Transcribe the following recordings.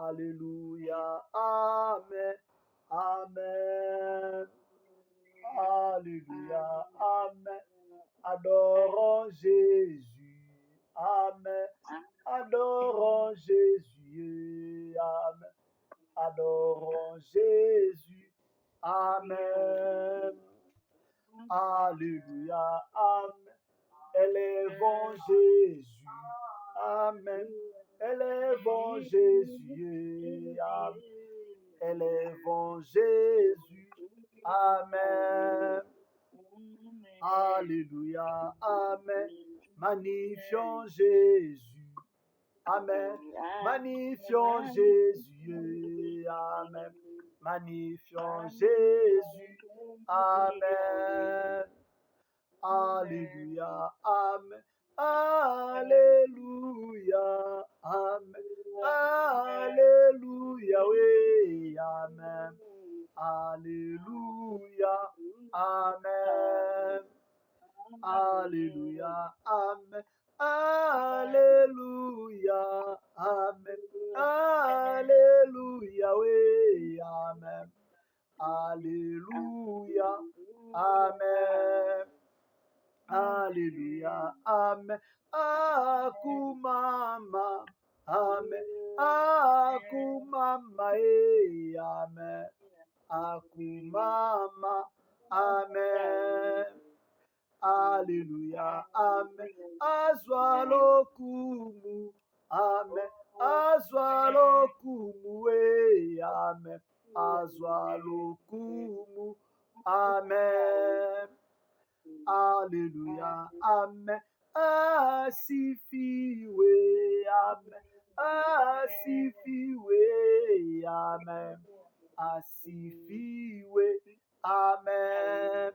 Alléluia. Amen. Amen. Alléluia. Amen. Adorons Jésus. Amen. Adorons Jésus. Amen. Adorons Jésus. Amen. Alléluia. Amen. Élèvons Jésus. Amen. Élèvons Jésus. Amen. Élèvons Jésus. Amen. Alléluia. Amen. Magnifions Jésus. Amen. Magnifions Jésus. Amen. Magnifions Jésus. Amen. Alléluia. Amen. Alléluia. Amen. Alléluia. Oui. Amen. Alléluia. Amen. Alléluia. Amen. Alléluia. Amen. Alléluia. Oui. Amen. Alléluia. Amen. Alléluia. Amen. Akumama. Amen. Akumama. Amen. Akumama. Amen. Alléluia. Amen. Azwalokumu. Amen. Azwalokumu. Amen. Azwalokumu. Amen. Alléluia. Amen. Asifiwe. Amen. Asifiwe. Amen. Asifiwe. Amen.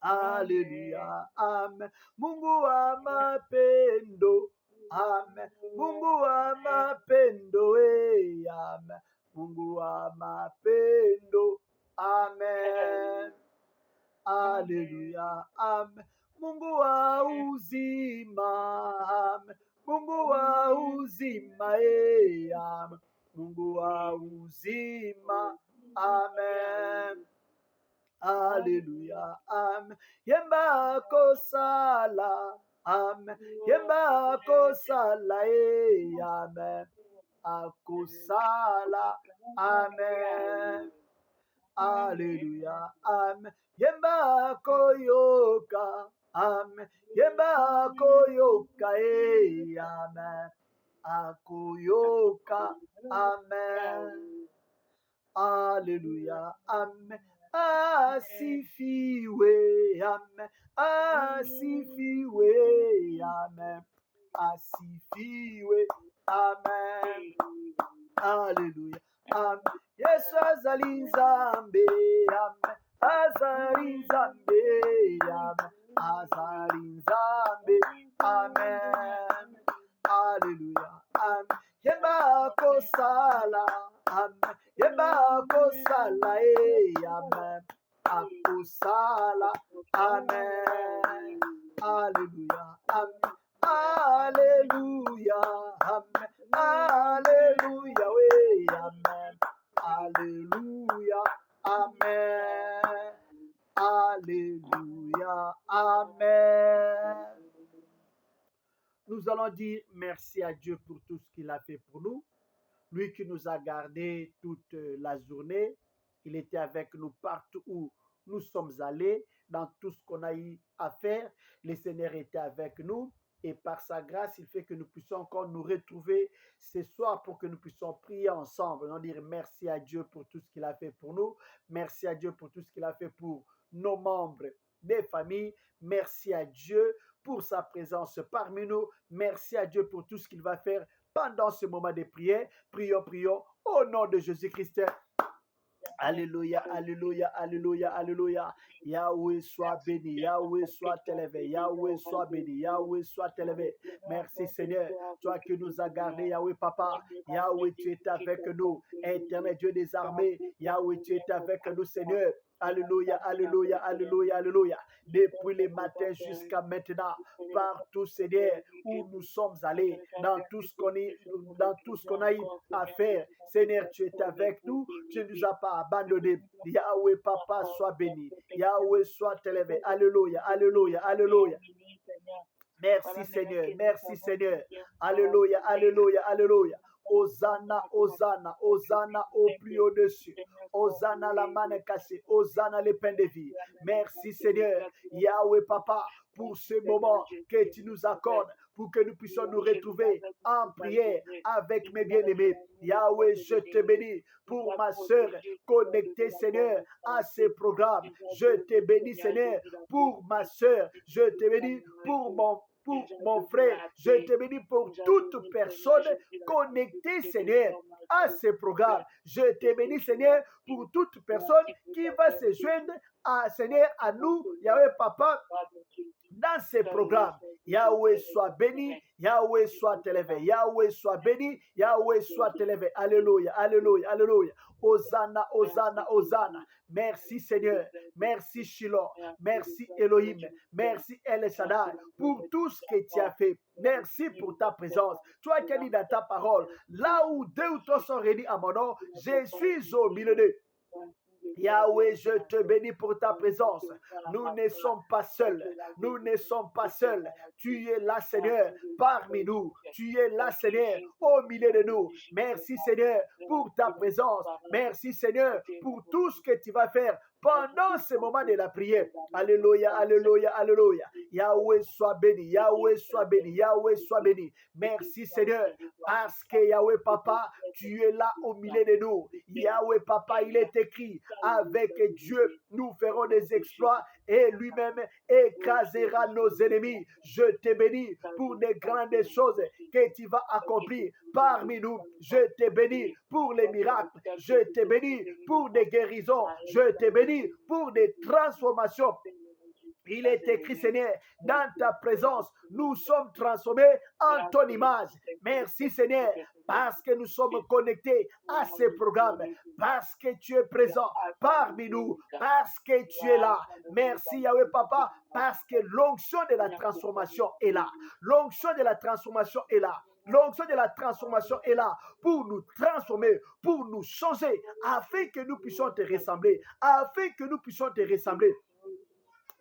Alléluia. Amen. Mungu wa mapendo. Amen. Mungu wa mapendo. Amen. Mungu wa mapendo. Amen. Alléluia. Amen. Mungu wa uzima. Amen. Mungu wa uzima. Amen. Mungu wa uzima. Amen. Alléluia. Amen. Yemba kosala. Amen. Yemba kosala. Amen. Akosala. Amen. Alléluia. Amen. Yemba koyoka. Amen. Yemba koyoka. Amen. Akoyoka. Amen. Alléluia. Amen. Asifiwe. Amen. Asifiwe. Amen. Asifiwe. Amen. Alléluia. Amen. Yesu azali nzambe. Amen. Azali nzambe. Amen. Azali nzambe. Amen. Alléluia. Amen. Yemba kosala. Amen. Yemba kosala. Amen. Akosala. Amen. Alléluia. Amen. Alléluia. Amen. Alléluia. Oui. Amen. Alléluia. Amen. Alléluia. Amen. Nous allons dire merci à Dieu pour tout ce qu'il a fait pour nous. Lui qui nous a gardés toute la journée. Il était avec nous partout où nous sommes allés, dans tout ce qu'on a eu à faire. Le Seigneur était avec nous. Et par sa grâce, il fait que nous puissions encore nous retrouver ce soir pour que nous puissions prier ensemble. On dire merci à Dieu pour tout ce qu'il a fait pour nous. Merci à Dieu pour tout ce qu'il a fait pour nos membres des familles. Merci à Dieu pour sa présence parmi nous. Merci à Dieu pour tout ce qu'il va faire pendant ce moment de prière. Prions, prions au nom de Jésus-Christ. Alléluia, alléluia, alléluia, alléluia. Yahweh soit béni, Yahweh soit élevé, Yahweh soit béni, Yahweh soit élevé. Merci Seigneur, toi qui nous as gardés, Yahweh Papa. Yahweh, tu es avec nous, éternel Dieu des armées. Yahweh, tu es avec nous Seigneur. Alléluia, alléluia, alléluia, alléluia. Depuis le matin jusqu'à maintenant, partout, Seigneur, où nous sommes allés, dans tout ce qu'on a eu à faire. Seigneur, tu es avec nous, tu ne nous as pas abandonnés. Yahweh, Papa, sois béni. Yahweh, sois élevé. Alléluia, alléluia, alléluia. Merci Seigneur, merci Seigneur. Alléluia, alléluia, alléluia. Hosanna, Hosanna, Hosanna au plus au-dessus. Hosanna la manne cassée, Hosanna les pains de vie. Merci Seigneur, Yahweh Papa, pour ce moment que tu nous accordes, pour que nous puissions nous retrouver en prière avec mes bien-aimés. Yahweh, je te bénis pour ma soeur connectée, Seigneur, à ce programme. Je te bénis, Seigneur, pour ma soeur. Je te bénis pour mon frère. Je te bénis pour toute personne connectée, Seigneur, à ce programme. Je te bénis, Seigneur, pour toute personne qui va se joindre à, Seigneur, à nous, Yahweh Papa, dans ces programmes. Yahweh soit béni, Yahweh soit élevé, Yahweh soit béni, Yahweh soit élevé. Alléluia, alléluia, alléluia. Hosanna, Hosanna, Hosanna. Merci Seigneur, merci Shiloh, merci Elohim, merci El Shaddai pour tout ce que tu as fait. Merci pour ta présence. Toi qui as dit dans ta parole, là où deux ou trois sont réunis à mon nom, je suis au milieu d'eux. Yahweh, je te bénis pour ta présence. Nous ne sommes pas seuls. Nous ne sommes pas seuls. Tu es là, Seigneur, parmi nous. Tu es là, Seigneur, au milieu de nous. Merci, Seigneur, pour ta présence. Merci, Seigneur, pour tout ce que tu vas faire pendant ce moment de la prière. Alléluia, alléluia, alléluia. Yahweh soit béni, Yahweh soit béni, Yahweh soit béni. Merci Seigneur, parce que Yahweh Papa, tu es là au milieu de nous. Yahweh Papa, il est écrit, avec Dieu, nous ferons des exploits et lui-même écrasera nos ennemis. Je te bénis pour les grandes choses que tu vas accomplir parmi nous. Je te bénis pour les miracles. Je te bénis pour des guérisons. Je te bénis pour des transformations. Il est écrit, Seigneur, dans ta présence, nous sommes transformés en ton image. Merci, Seigneur, parce que nous sommes connectés à ce programme, parce que tu es présent parmi nous, parce que tu es là. Merci, Yahweh Papa, parce que l'onction de la transformation est là. L'onction de la transformation est là. L'onction de la transformation est là pour nous transformer, pour nous changer, afin que nous puissions te ressembler, afin que nous puissions te ressembler.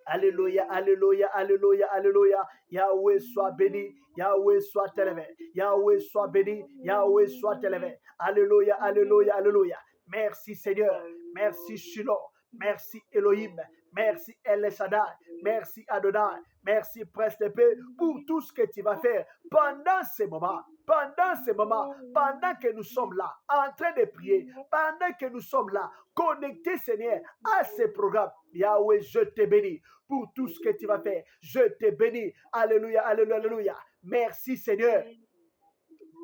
Alléluia, alléluia, alléluia, alléluia. Yahweh soit béni, Yahweh soit élevé. Yahweh soit béni, Yahweh soit élevé. Alléluia, alléluia, alléluia. Merci Seigneur, merci Shiloh, merci Elohim, merci El Shaddai, merci Adonai, merci Prince de paix pour tout ce que tu vas faire pendant ces moments. Pendant ces moments, pendant que nous sommes là, en train de prier, pendant que nous sommes là, connectés, Seigneur, à ces programmes. Yahweh, je te bénis pour tout ce que tu vas faire. Je te bénis. Alléluia, alléluia, alléluia. Merci, Seigneur.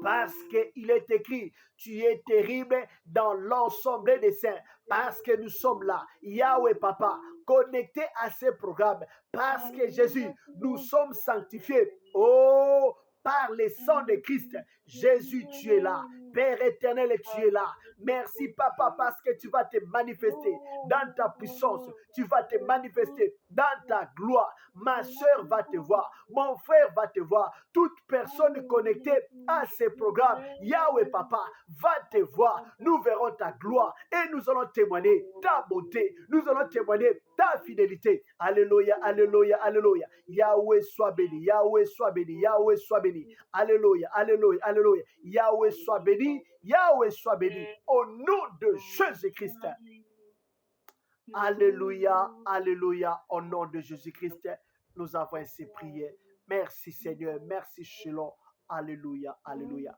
Parce qu'il est écrit, tu es terrible dans l'ensemble des saints. Parce que nous sommes là, Yahweh Papa, connectés à ces programmes. Parce que Jésus, nous sommes sanctifiés. Oh, par le sang de Christ. Jésus, tu es là. Père éternel, tu es là. Merci, Papa, parce que tu vas te manifester dans ta puissance. Tu vas te manifester dans ta gloire. Ma soeur va te voir. Mon frère va te voir. Toute personne connectée à ces programmes, Yahweh, Papa, va te voir. Nous verrons ta gloire et nous allons témoigner ta beauté. Nous allons témoigner ta fidélité. Alléluia, alléluia, alléluia. Yahweh soit béni. Yahweh soit béni. Yahweh soit béni. Alléluia, alléluia, alléluia. Yahweh soit béni. Yahweh soit béni. Au nom de Jésus-Christ. Alléluia, alléluia. Au nom de Jésus-Christ, nous avons ainsi prié. Merci Seigneur. Merci Shiloh. Alléluia, alléluia.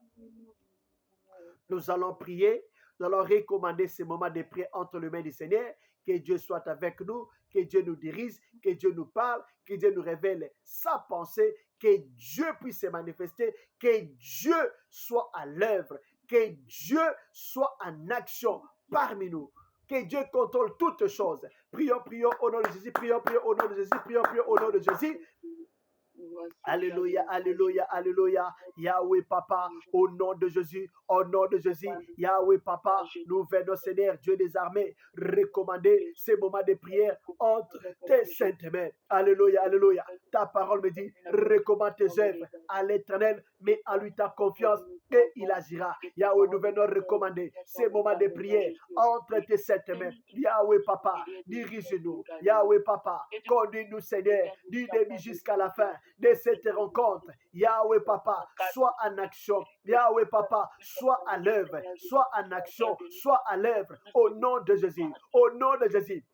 Nous allons prier. Nous allons recommander ce moment de prière entre les mains du Seigneur. Que Dieu soit avec nous, que Dieu nous dirige, que Dieu nous parle, que Dieu nous révèle sa pensée, que Dieu puisse se manifester, que Dieu soit à l'œuvre, que Dieu soit en action parmi nous, que Dieu contrôle toutes choses. Prions, prions au nom de Jésus, prions, prions au nom de Jésus, prions, prions au nom de Jésus. Alléluia, alléluia, alléluia. Yahweh Papa, au nom de Jésus, au nom de Jésus, Yahweh Papa, nous venons, Seigneur, Dieu des armées, recommander ces moments de prière entre tes saintes mains. Alléluia, alléluia. Ta parole me dit, recommande tes œuvres à l'Éternel, mais en lui ta confiance et il agira. Yahweh, nous venons recommander ces moments de prière entre tes saintes mains. Yahweh Papa, dirige-nous. Yahweh Papa, conduis-nous, Seigneur, du début jusqu'à la fin de cette rencontre. Yahweh Papa, sois en action. Yahweh Papa, sois à l'œuvre, sois en action, sois à l'œuvre. Au nom de Jésus, au nom de Jésus.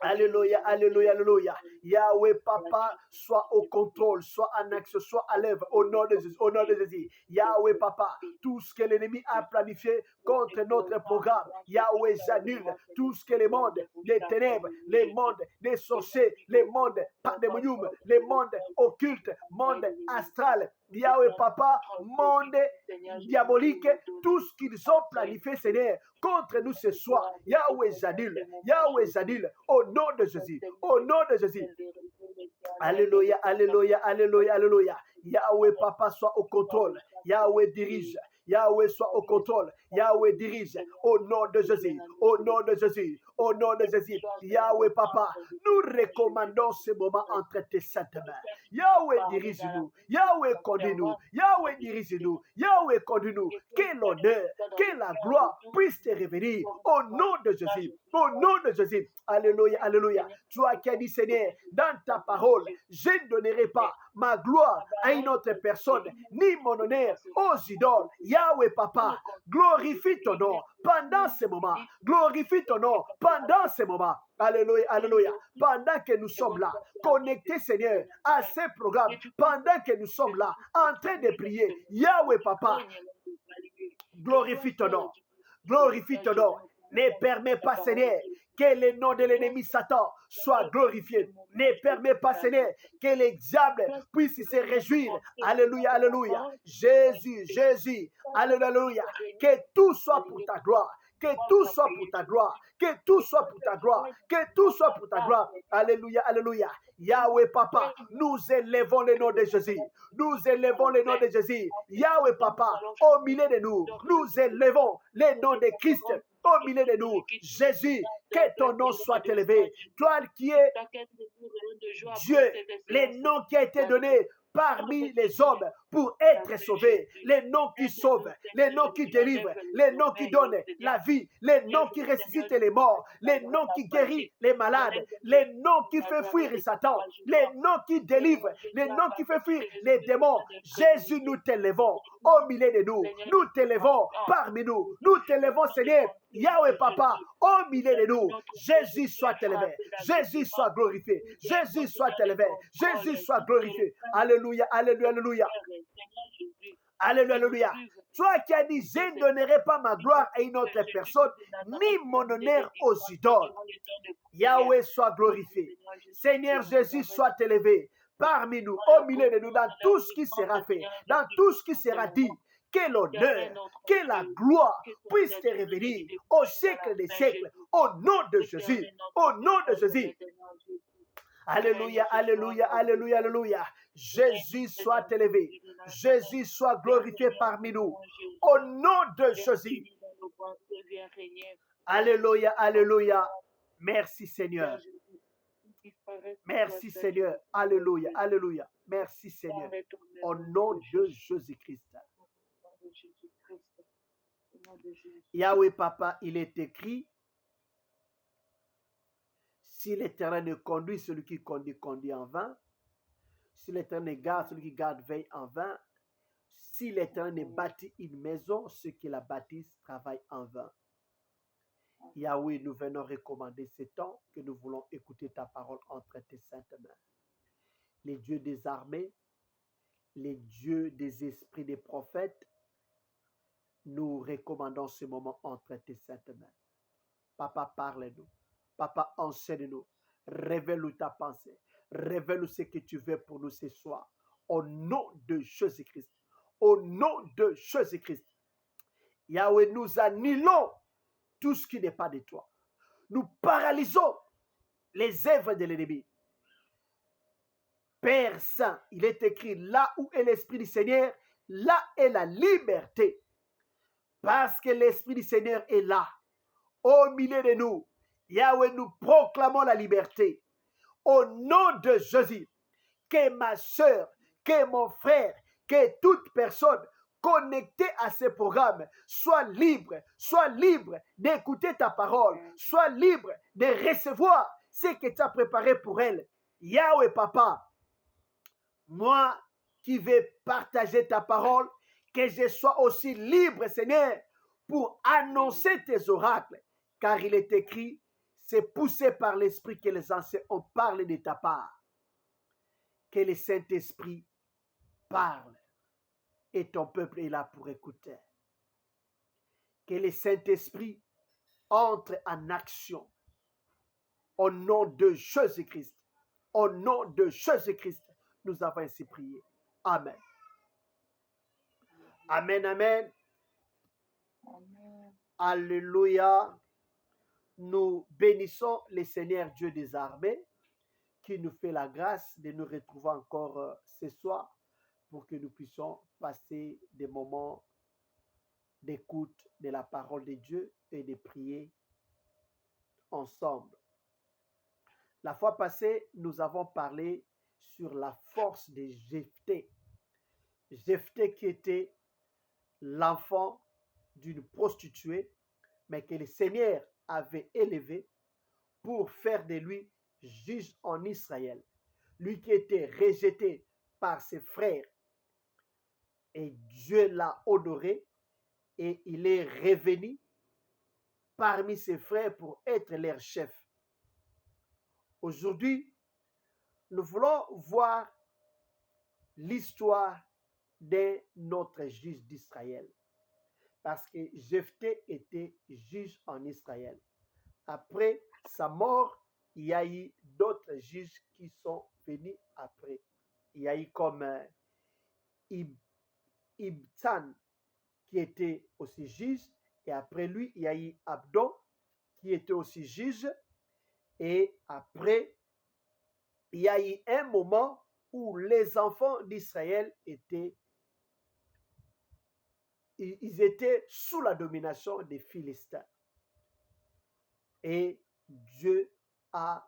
Alléluia, alléluia, alléluia. Yahweh Papa, sois au contrôle, sois en action, sois à l'œuvre au nom de Jésus, au nom de Jésus. Yahweh Papa, tout ce que l'ennemi a planifié contre notre programme, Yahweh, j'annule tout ce que les mondes des ténèbres, les mondes des sorciers, les mondes pandémonium, les mondes occultes, monde astral, Yahweh Papa, monde diabolique, tout ce qu'ils ont planifié, Seigneur, contre nous ce soir. Yahweh j'annule, Yahweh j'annule, au nom de Jésus, au nom de Jésus. Alléluia, alléluia, alléluia, alléluia. Yahweh Papa soit au contrôle, Yahweh dirige. Yahweh soit au contrôle. Yahweh dirige au nom de Jésus. Au nom de Jésus. Au nom de Jésus. Yahweh Papa, nous recommandons ce moment entre tes saintes mains. Yahweh dirige-nous. Yahweh conduis-nous. Yahweh dirige-nous. Yahweh conduis-nous. Que l'honneur, que la gloire puisse te revenir au nom de Jésus. Au nom de Jésus. Alléluia, alléluia. Toi qui as dit, Seigneur, dans ta parole, je ne donnerai pas ma gloire à une autre personne, ni mon honneur aux idoles. Yahweh Papa, glorifie ton nom pendant ce moment. Glorifie ton nom pendant ce moment. Alléluia, alléluia. Pendant que nous sommes là, connectés, Seigneur, à ces programmes, pendant que nous sommes là, en train de prier, Yahweh Papa, glorifie ton nom. Glorifie ton nom. Ne permets pas, Seigneur, que le nom de l'ennemi Satan soit glorifié. Ne permets pas, Seigneur, que les diables puissent se réjouir. Alléluia, alléluia. Jésus, Jésus, alléluia, alléluia. Que tout soit pour ta gloire. Que tout soit pour ta gloire. Que tout soit pour ta gloire. Que tout soit pour ta gloire. Alléluia, alléluia. Yahweh Papa, nous élevons le nom de Jésus. Nous élevons le nom de Jésus. Yahweh Papa, au milieu de nous, nous élevons le nom de Christ. Au milieu de nous, Jésus, que ton nom soit élevé. Toi qui es Dieu, le nom qui a été donné parmi les hommes pour être sauvés, les noms qui sauvent, les noms qui délivrent, les noms qui donnent la vie, les noms qui ressuscitent les morts, les noms qui guérissent les malades, les noms qui font fuir Satan, les noms qui délivrent, les noms qui font fuir les démons. Jésus, nous t'élevons au milieu de nous, nous t'élevons parmi nous, nous t'élevons, Seigneur. Yahweh Papa, au milieu de nous, Jésus soit élevé, Jésus soit glorifié, Jésus soit élevé, Jésus soit glorifié. Alléluia, alléluia, alléluia. Alléluia, alléluia. Toi qui as dit, je ne donnerai pas ma gloire à une autre personne, ni mon honneur aux idoles. Yahweh soit glorifié. Seigneur Jésus soit élevé parmi nous, au milieu de nous, dans tout ce qui sera fait, dans tout ce qui sera dit. Que l'honneur, que la gloire puisse te revenir au siècle des siècles, au nom de Jésus, au nom de Jésus. Alléluia, alléluia, alléluia, alléluia. Jésus soit élevé, Jésus soit glorifié parmi nous, au nom de Jésus. Alléluia, alléluia. Merci Seigneur. Merci Seigneur. Alléluia, alléluia. Merci Seigneur. Au nom de Jésus-Christ. Yahweh Papa, il est écrit, si l'Éternel ne conduit, celui qui conduit, conduit en vain. Si l'Éternel garde, celui qui garde, veille en vain. Si l'Éternel ne bâtit une maison, ceux qui la bâtissent travaillent en vain. Yahweh, nous venons recommander ce temps que nous voulons écouter ta parole entre tes saintes mains. Les dieux des armées, les dieux des esprits des prophètes, nous recommandons ce moment entre tes saintes mains. Papa, parle-nous. Papa, enseigne-nous. Révèle-nous ta pensée. Révèle-nous ce que tu veux pour nous ce soir. Au nom de Jésus-Christ. Au nom de Jésus-Christ. Yahweh, nous annulons tout ce qui n'est pas de toi. Nous paralysons les œuvres de l'ennemi. Père Saint, il est écrit, là où est l'Esprit du Seigneur, là est la liberté. Parce que l'Esprit du Seigneur est là, au milieu de nous. Yahweh, nous proclamons la liberté. Au nom de Jésus, que ma soeur, que mon frère, que toute personne connectée à ce programme soit libre d'écouter ta parole, soit libre de recevoir ce que tu as préparé pour elle. Yahweh Papa, moi qui vais partager ta parole, que je sois aussi libre, Seigneur, pour annoncer tes oracles, car il est écrit, c'est poussé par l'Esprit que les anciens ont parlé de ta part. Que le Saint-Esprit parle et ton peuple est là pour écouter. Que le Saint-Esprit entre en action au nom de Jésus-Christ. Au nom de Jésus-Christ, nous avons ainsi prié. Amen. Amen, amen. Amen. Alléluia. Nous bénissons le Seigneur Dieu des armées qui nous fait la grâce de nous retrouver encore ce soir pour que nous puissions passer des moments d'écoute de la parole de Dieu et de prier ensemble. La fois passée, nous avons parlé sur la force de Jephthé. Jephthé qui était l'enfant d'une prostituée, mais que le Seigneur avait élevé pour faire de lui juge en Israël. Lui qui était rejeté par ses frères. Et Dieu l'a honoré et il est revenu parmi ses frères pour être leur chef. Aujourd'hui, nous voulons voir l'histoire de notre juge d'Israël. Parce que Jephthé était juge en Israël. Après sa mort, il y a eu d'autres juges qui sont venus après. Il y a eu comme Ibzan qui était aussi juge. Et après lui, il y a eu Abdon qui était aussi juge. Et après, il y a eu un moment où les enfants d'Israël étaient sous la domination des Philistins. Et Dieu a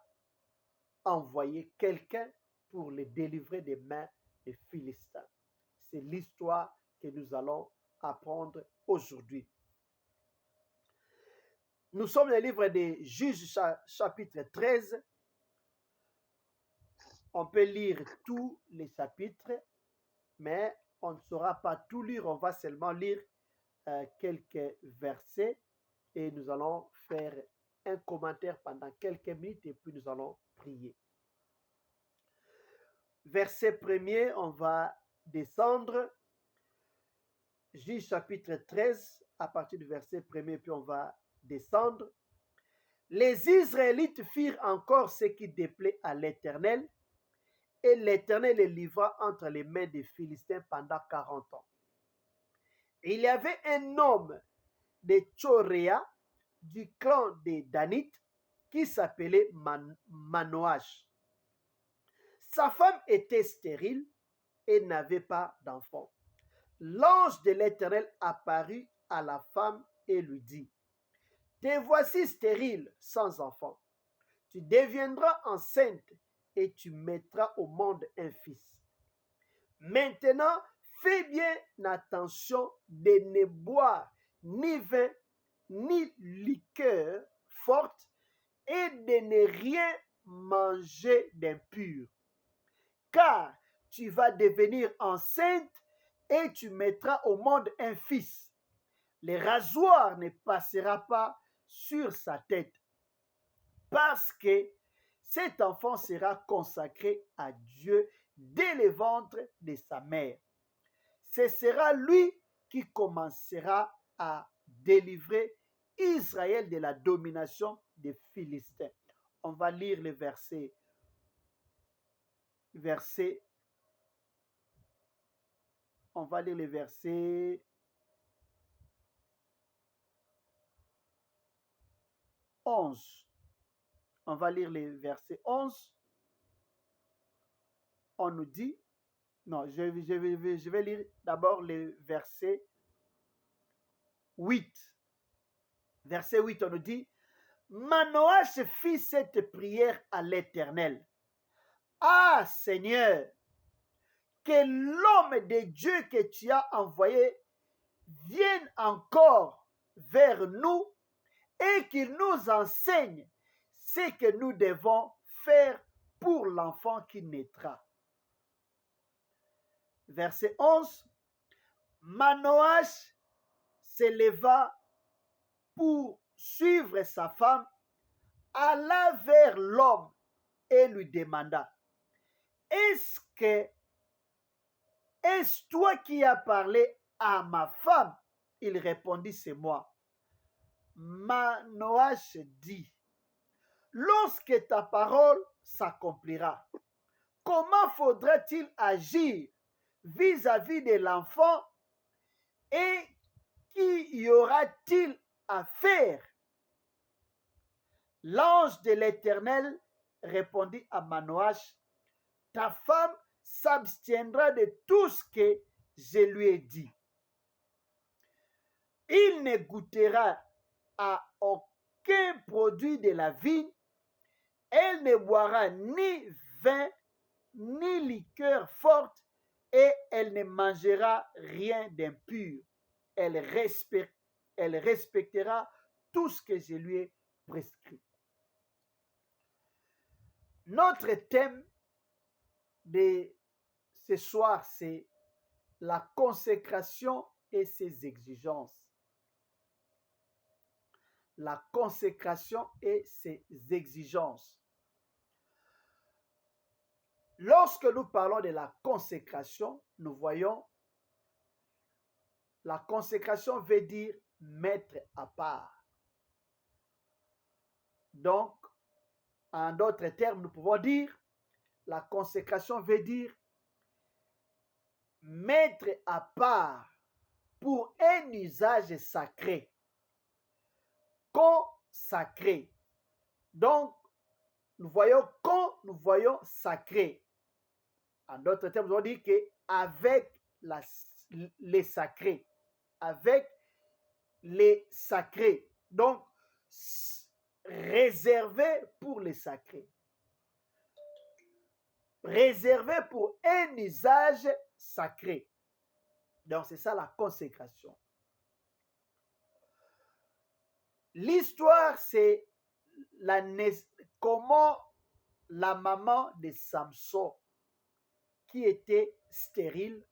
envoyé quelqu'un pour les délivrer des mains des Philistins. C'est l'histoire que nous allons apprendre aujourd'hui. Nous sommes dans le livre des Juges, chapitre 13. On peut lire tous les chapitres, mais on ne saura pas tout lire, on va seulement lire quelques versets et nous allons faire un commentaire pendant quelques minutes et puis nous allons prier. Verset 1er, on va descendre. Juge chapitre 13, à partir du verset 1er, puis on va descendre. Les Israélites firent encore ce qui déplaît à l'Éternel, et l'Éternel les livra entre les mains des Philistins pendant 40 ans. Et il y avait un homme de Tchoréa, du clan des Danites, qui s'appelait Manoach. Sa femme était stérile et n'avait pas d'enfant. L'ange de l'Éternel apparut à la femme et lui dit, te voici stérile sans enfant. Tu deviendras enceinte et tu mettras au monde un fils. Maintenant, fais bien attention de ne boire ni vin ni liqueur forte et de ne rien manger d'impur. Car tu vas devenir enceinte et tu mettras au monde un fils. Le rasoir ne passera pas sur sa tête, parce que cet enfant sera consacré à Dieu dès le ventre de sa mère. Ce sera lui qui commencera à délivrer Israël de la domination des Philistins. On va lire le verset 11. On va lire les versets 11. on nous dit, non, je vais lire d'abord le verset 8. Verset 8, on nous dit, Manoach fit cette prière à l'Éternel. Ah Seigneur, que l'homme de Dieu que tu as envoyé vienne encore vers nous et qu'il nous enseigne ce que nous devons faire pour l'enfant qui naîtra. Verset 11. Manoach se leva pour suivre sa femme, alla vers l'homme et lui demanda, est-ce toi qui as parlé à ma femme? Il répondit, c'est moi. Manoach dit, lorsque ta parole s'accomplira, comment faudra-t-il agir vis-à-vis de l'enfant et qu'y y aura-t-il à faire? L'ange de l'Éternel répondit à Manoach, ta femme s'abstiendra de tout ce que je lui ai dit. Il ne goûtera à aucun produit de la vigne, elle ne boira ni vin ni liqueur forte et elle ne mangera rien d'impur. Elle respectera tout ce que je lui ai prescrit. Notre thème de ce soir, c'est la consécration et ses exigences. La consécration et ses exigences. Lorsque nous parlons de la consécration, nous voyons la consécration veut dire mettre à part. Donc, en d'autres termes, nous pouvons dire la consécration veut dire mettre à part pour un usage sacré. Consacré. Donc, nous voyons sacré. En d'autres termes, nous allons dire qu'avec les sacrés. Avec les sacrés. Donc, réservé pour les sacrés. Réservé pour un usage sacré. Donc, c'est ça la consécration. L'histoire, c'est comment la maman de Samson, qui était stérile,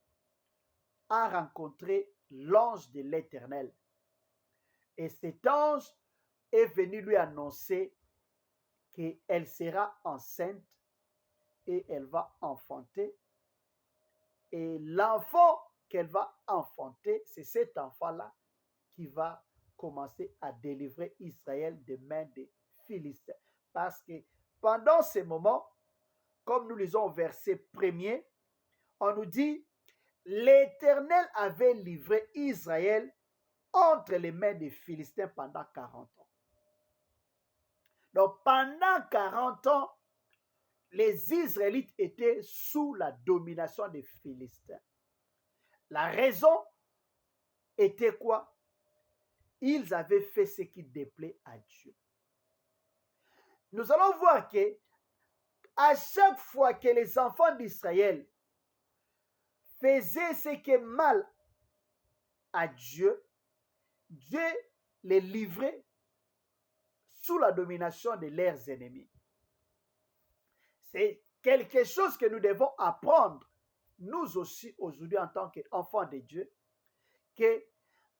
a rencontré l'ange de l'Éternel. Et cet ange est venu lui annoncer qu'elle sera enceinte et elle va enfanter. Et l'enfant qu'elle va enfanter, c'est cet enfant-là qui va commencer à délivrer Israël des mains des Philistins. Parce que pendant ces moments, comme nous lisons au verset 1er, on nous dit, l'Éternel avait livré Israël entre les mains des Philistins pendant 40 ans. Donc pendant 40 ans, les Israélites étaient sous la domination des Philistins. La raison était quoi? Ils avaient fait ce qui déplaît à Dieu. Nous allons voir que à chaque fois que les enfants d'Israël faisaient ce qui est mal à Dieu, Dieu les livrait sous la domination de leurs ennemis. C'est quelque chose que nous devons apprendre, nous aussi aujourd'hui en tant qu'enfants de Dieu, que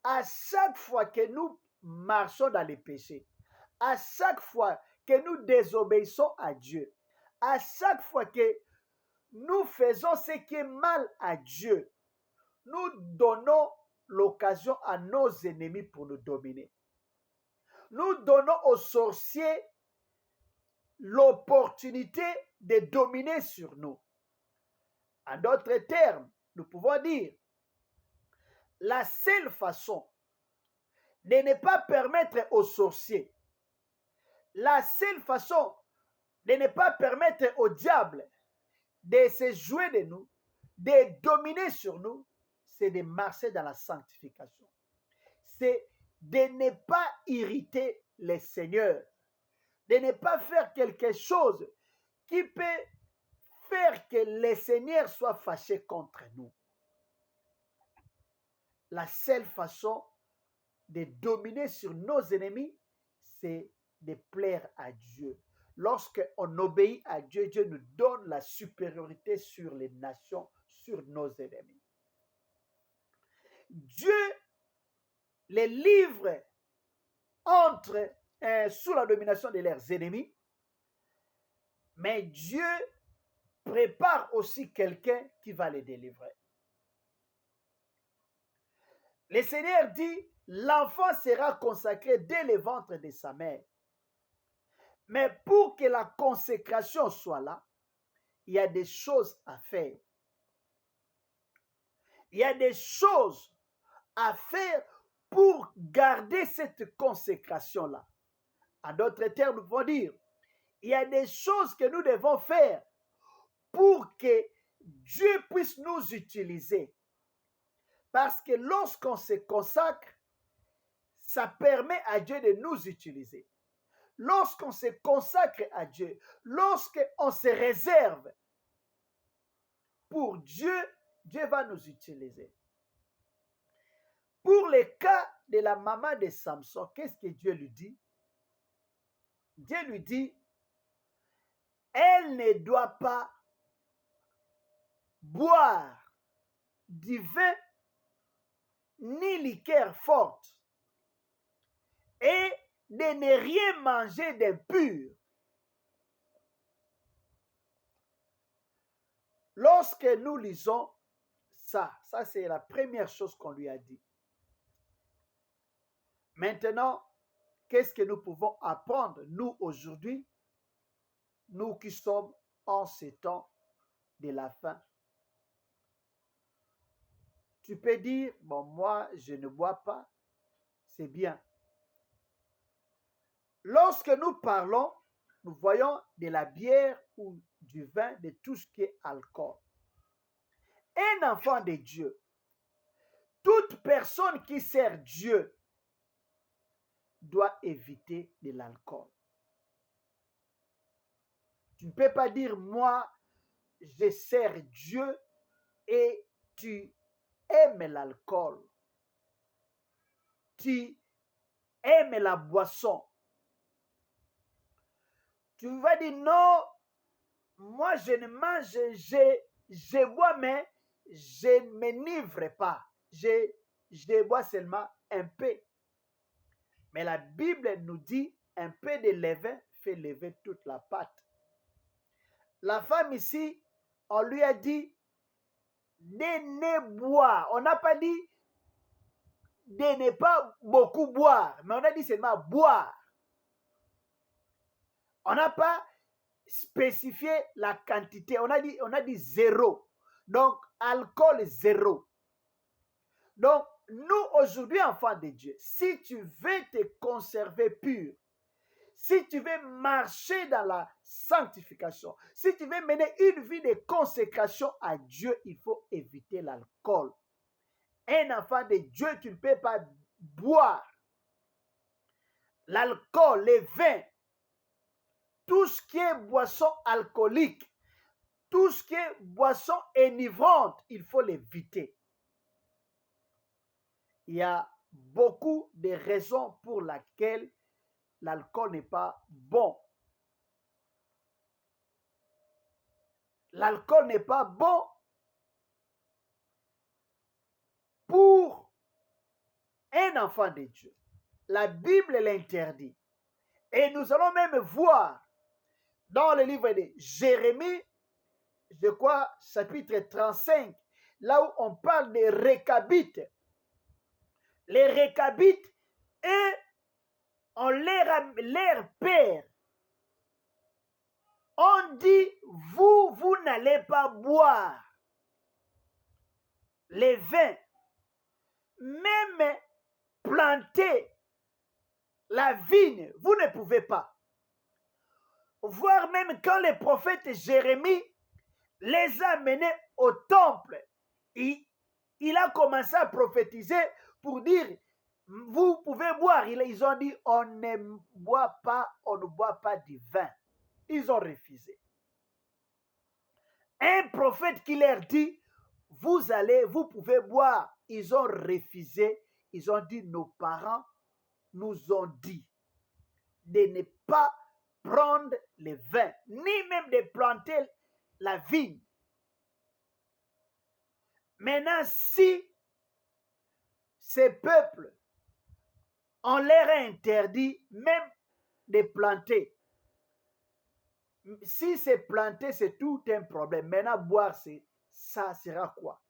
à chaque fois que nous marchons dans les péchés, à chaque fois que nous désobéissons à Dieu, à chaque fois que nous faisons ce qui est mal à Dieu, nous donnons l'occasion à nos ennemis pour nous dominer. Nous donnons aux sorciers l'opportunité de dominer sur nous. En d'autres termes, nous pouvons dire, la seule façon de ne pas permettre aux sorciers, la seule façon de ne pas permettre au diable de se jouer de nous, de dominer sur nous, c'est de marcher dans la sanctification. C'est de ne pas irriter le Seigneur, de ne pas faire quelque chose qui peut faire que le Seigneur soit fâché contre nous. La seule façon de dominer sur nos ennemis, c'est de plaire à Dieu. Lorsqu'on obéit à Dieu, Dieu nous donne la supériorité sur les nations, sur nos ennemis. Dieu les livre sous la domination de leurs ennemis, mais Dieu prépare aussi quelqu'un qui va les délivrer. Le Seigneur dit, l'enfant sera consacré dès le ventre de sa mère. Mais pour que la consécration soit là, il y a des choses à faire. Il y a des choses à faire pour garder cette consécration-là. En d'autres termes, nous pouvons dire, il y a des choses que nous devons faire pour que Dieu puisse nous utiliser. Parce que lorsqu'on se consacre, ça permet à Dieu de nous utiliser. Lorsqu'on se consacre à Dieu, lorsqu'on se réserve pour Dieu, Dieu va nous utiliser. Pour le cas de la maman de Samson, qu'est-ce que Dieu lui dit? Dieu lui dit, elle ne doit pas boire du vin ni liqueur forte et de ne rien manger d'impur. Lorsque nous lisons ça c'est la première chose qu'on lui a dit. Maintenant, qu'est-ce que nous pouvons apprendre, nous, aujourd'hui, nous qui sommes en ces temps de la fin? Tu peux dire, bon, moi, je ne bois pas, c'est bien. Lorsque nous parlons, nous voyons de la bière ou du vin, de tout ce qui est alcool. Un enfant de Dieu, toute personne qui sert Dieu doit éviter de l'alcool. Tu ne peux pas dire, moi, je sers Dieu et tu aimes l'alcool. Tu aimes la boisson. Tu vas dire, non, moi je ne mange, je bois, mais je ne m'enivre pas. Je bois seulement un peu. Mais la Bible nous dit, un peu de levain fait lever toute la pâte. La femme ici, on lui a dit de ne boire. On n'a pas dit de ne pas beaucoup boire, mais on a dit seulement boire. On n'a pas spécifié la quantité. On a dit 0. Donc, alcool 0. Donc, nous, aujourd'hui, enfants de Dieu, si tu veux te conserver pur, si tu veux marcher dans la sanctification, si tu veux mener une vie de consécration à Dieu, il faut éviter l'alcool. Un enfant de Dieu, tu ne peux pas boire l'alcool, les vins, tout ce qui est boisson alcoolique, tout ce qui est boisson enivrante, il faut l'éviter. Il y a beaucoup de raisons pour lesquelles l'alcool n'est pas bon. L'alcool n'est pas bon pour un enfant de Dieu. La Bible l'interdit. Et nous allons même voir dans le livre de Jérémie, je crois, chapitre 35, là où on parle des Récabites. Les Récabites, eux, on leur père. On dit, vous n'allez pas boire les vins, même planter la vigne, vous ne pouvez pas. Voire même quand le prophète Jérémie les a menés au temple. Il a commencé à prophétiser pour dire, vous pouvez boire. Ils ont dit, on ne boit pas du vin. Ils ont refusé. Un prophète qui leur dit, vous pouvez boire. Ils ont refusé. Ils ont dit, nos parents nous ont dit de ne pas prendre le vin, ni même de planter la vigne. Maintenant, si ces peuples, on leur a interdit même de planter, si c'est planter, c'est tout un problème. Maintenant, boire, ça sera quoi?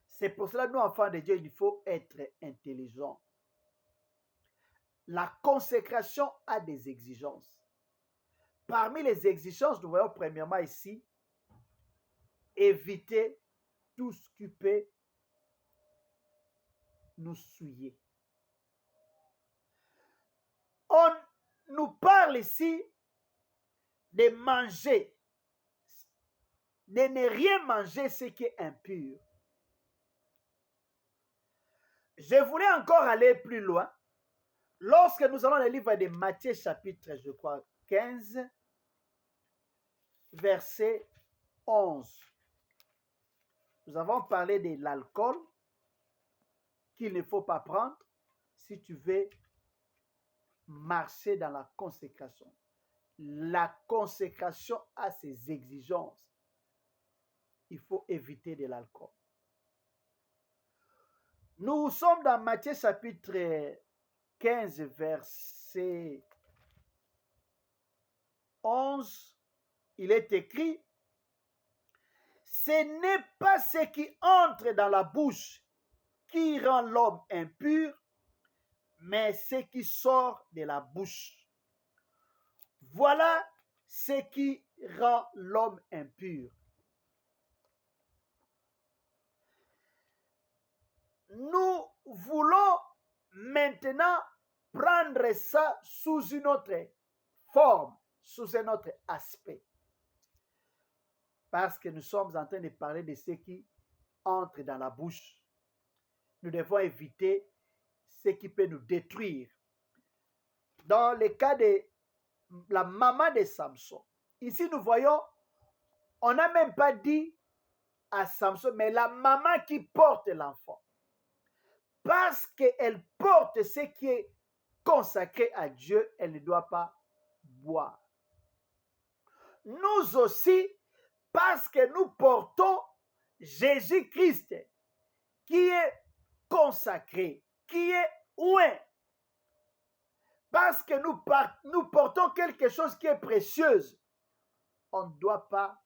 C'est pour cela, nous, enfants de Dieu, il faut être intelligents. La consécration a des exigences. Parmi les exigences, nous voyons premièrement ici, éviter tout ce qui peut nous souiller. On nous parle ici de manger, de ne rien manger ce qui est impur. Je voulais encore aller plus loin. Lorsque nous allons le livre de Matthieu chapitre, je crois, 15, verset 11. Nous avons parlé de l'alcool qu'il ne faut pas prendre si tu veux marcher dans la consécration. La consécration a ses exigences. Il faut éviter de l'alcool. Nous sommes dans Matthieu chapitre 15, verset 11. Il est écrit, ce n'est pas ce qui entre dans la bouche qui rend l'homme impur, mais ce qui sort de la bouche. Voilà ce qui rend l'homme impur. Nous voulons maintenant prendre ça sous une autre forme, sous un autre aspect. Parce que nous sommes en train de parler de ce qui entre dans la bouche. Nous devons éviter ce qui peut nous détruire. Dans le cas de la maman de Samson, ici nous voyons, on n'a même pas dit à Samson, mais la maman qui porte l'enfant. Parce qu'elle porte ce qui est consacré à Dieu, elle ne doit pas boire. Nous aussi, parce que nous portons Jésus-Christ, qui est consacré, qui est oint. Parce que nous portons quelque chose qui est précieuse, on ne doit pas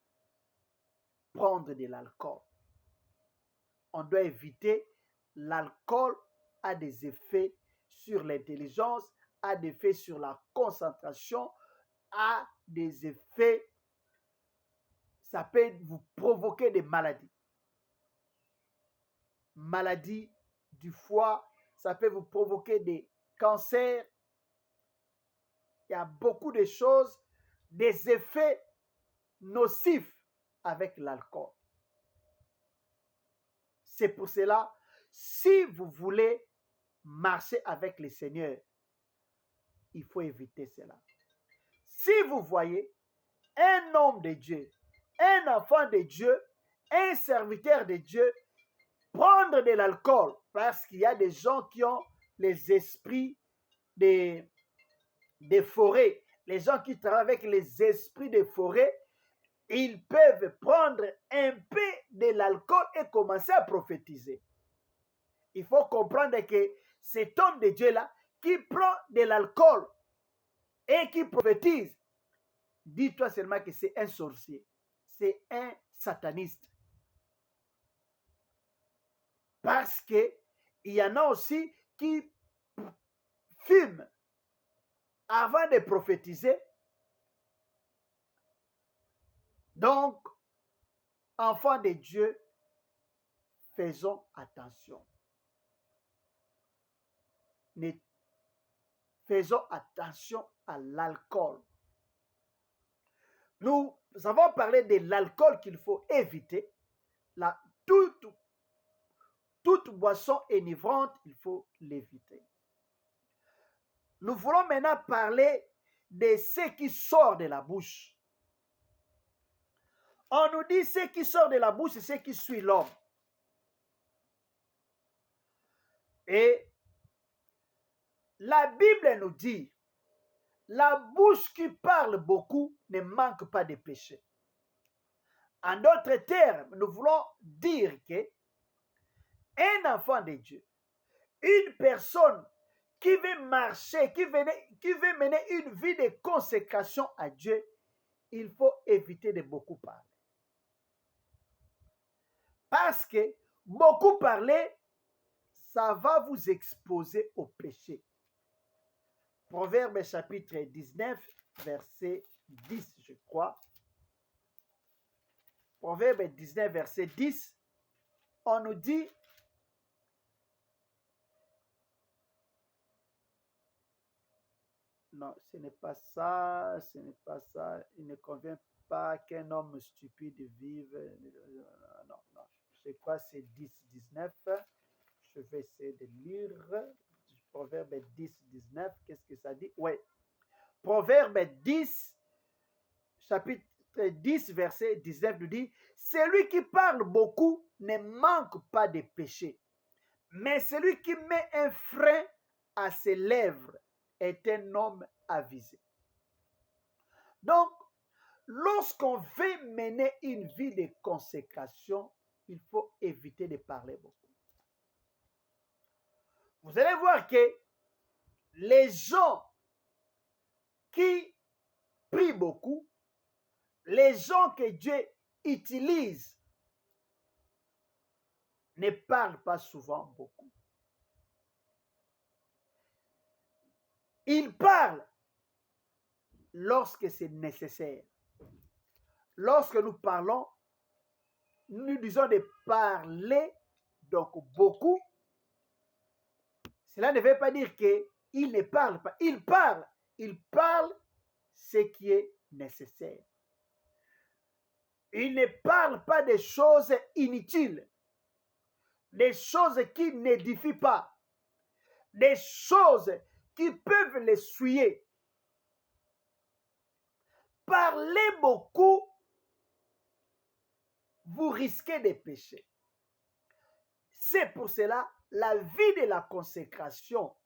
prendre de l'alcool. On doit éviter. L'alcool a des effets sur l'intelligence, a des effets sur la concentration, a des effets, ça peut vous provoquer des maladies. Maladies du foie, ça peut vous provoquer des cancers. Il y a beaucoup de choses, des effets nocifs avec l'alcool. C'est pour cela, si vous voulez marcher avec le Seigneur, il faut éviter cela. Si vous voyez un homme de Dieu, un enfant de Dieu, un serviteur de Dieu, prendre de l'alcool, parce qu'il y a des gens qui ont les esprits des forêts, les gens qui travaillent avec les esprits des forêts, ils peuvent prendre un peu de l'alcool et commencer à prophétiser. Il faut comprendre que cet homme de Dieu-là, qui prend de l'alcool et qui prophétise, dis-toi seulement que c'est un sorcier, c'est un sataniste. Parce qu'il y en a aussi qui fument avant de prophétiser. Donc, enfants de Dieu, faisons attention. Faisons attention à l'alcool. Nous nous avons parlé de l'alcool qu'il faut éviter. Toute boisson enivrante, il faut l'éviter. Nous voulons maintenant parler de ce qui sort de la bouche. On nous dit ce qui sort de la bouche, c'est ce qui suit l'homme. Et la Bible nous dit, la bouche qui parle beaucoup ne manque pas de péché. En d'autres termes, nous voulons dire que un enfant de Dieu, une personne qui veut marcher, qui veut mener une vie de consécration à Dieu, il faut éviter de beaucoup parler. Parce que beaucoup parler, ça va vous exposer au péché. Proverbe chapitre 19, verset 10, je crois. Proverbe 19, verset 10, on nous dit, non, ce n'est pas ça, il ne convient pas qu'un homme stupide vive, non, je crois que c'est 10, 19, je vais essayer de lire, Proverbe 10, 19, qu'est-ce que ça dit? Oui, Proverbe 10, chapitre 10, verset 19 nous dit, celui qui parle beaucoup ne manque pas de péché, mais celui qui met un frein à ses lèvres est un homme avisé. Donc, lorsqu'on veut mener une vie de consécration, il faut éviter de parler beaucoup. Vous allez voir que les gens qui prient beaucoup, les gens que Dieu utilise, ne parlent pas souvent beaucoup. Ils parlent lorsque c'est nécessaire. Lorsque nous parlons, nous disons de parler, donc beaucoup. Cela ne veut pas dire qu'ils ne parlent pas. Ils parlent ce qui est nécessaire. Ils ne parlent pas des choses inutiles, des choses qui n'édifient pas, des choses qui peuvent les souiller. Parlez beaucoup, vous risquez de pécher. C'est pour cela, la vie de la consécration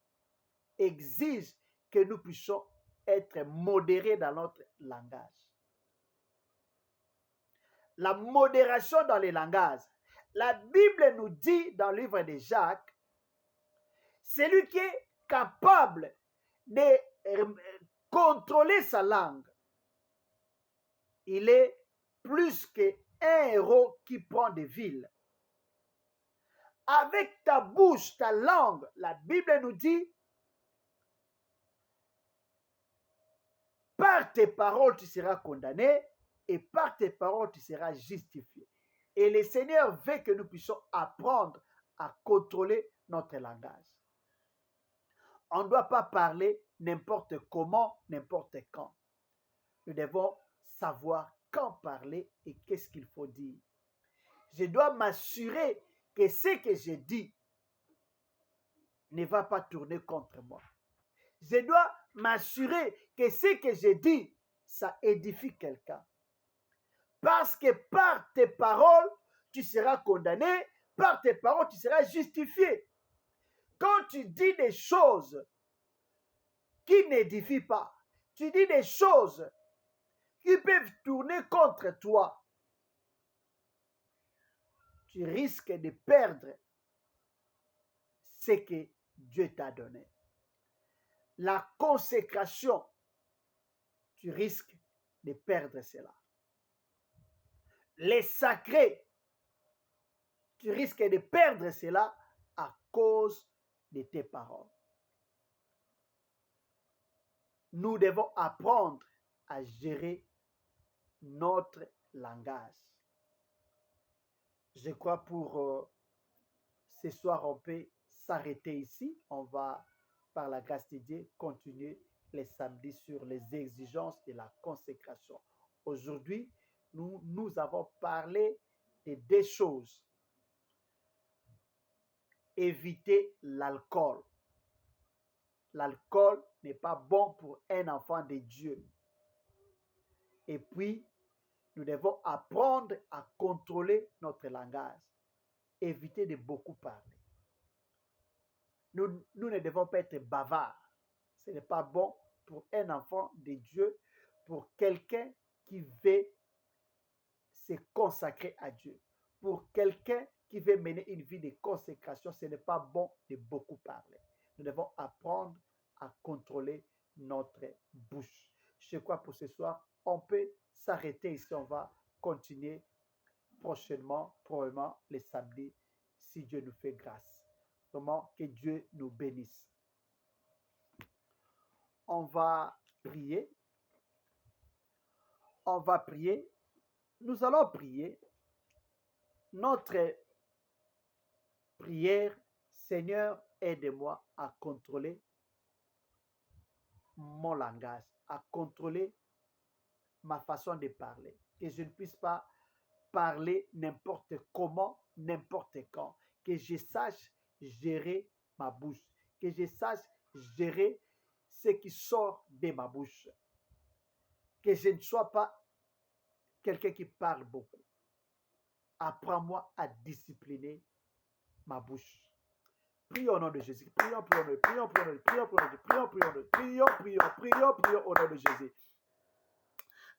exige que nous puissions être modérés dans notre langage. La modération dans les langages. La Bible nous dit dans le livre de Jacques, celui qui est capable de contrôler sa langue, il est plus qu'un héros qui prend des villes. Avec ta bouche, ta langue, la Bible nous dit, par tes paroles tu seras condamné et par tes paroles tu seras justifié. Et le Seigneur veut que nous puissions apprendre à contrôler notre langage. On ne doit pas parler n'importe comment, n'importe quand. Nous devons savoir quand parler et qu'est-ce qu'il faut dire. Je dois m'assurer que ce que je dis ne va pas tourner contre moi. Je dois m'assurer que ce que je dis, ça édifie quelqu'un. Parce que par tes paroles, tu seras condamné, par tes paroles, tu seras justifié. Quand tu dis des choses qui n'édifient pas, tu dis des choses qui peuvent tourner contre toi, tu risques de perdre ce que Dieu t'a donné. La consécration, tu risques de perdre cela. Les sacrés, tu risques de perdre cela à cause de tes paroles. Nous devons apprendre à gérer notre langage. Je crois pour ce soir, on peut s'arrêter ici. On va, par la grâce de Dieu, continuer les samedis sur les exigences de la consécration. Aujourd'hui, nous avons parlé de deux choses. Éviter l'alcool. L'alcool n'est pas bon pour un enfant de Dieu. Et puis, nous devons apprendre à contrôler notre langage. Éviter de beaucoup parler. Nous ne devons pas être bavards. Ce n'est pas bon pour un enfant de Dieu, pour quelqu'un qui veut se consacrer à Dieu. Pour quelqu'un qui veut mener une vie de consécration, ce n'est pas bon de beaucoup parler. Nous devons apprendre à contrôler notre bouche. Je crois pour ce soir, on peut s'arrêter ici. On va continuer prochainement, probablement les samedis, si Dieu nous fait grâce. Vraiment, que Dieu nous bénisse. On va prier. On va prier. Nous allons prier. Notre prière, Seigneur, aide-moi à contrôler mon langage, à contrôler ma façon de parler. Que je ne puisse pas parler n'importe comment, n'importe quand. Que je sache gérer ma bouche. Que je sache gérer ce qui sort de ma bouche. Que je ne sois pas quelqu'un qui parle beaucoup. Apprends-moi à discipliner ma bouche. Prions au nom de Jésus. Prions au nom de Jésus.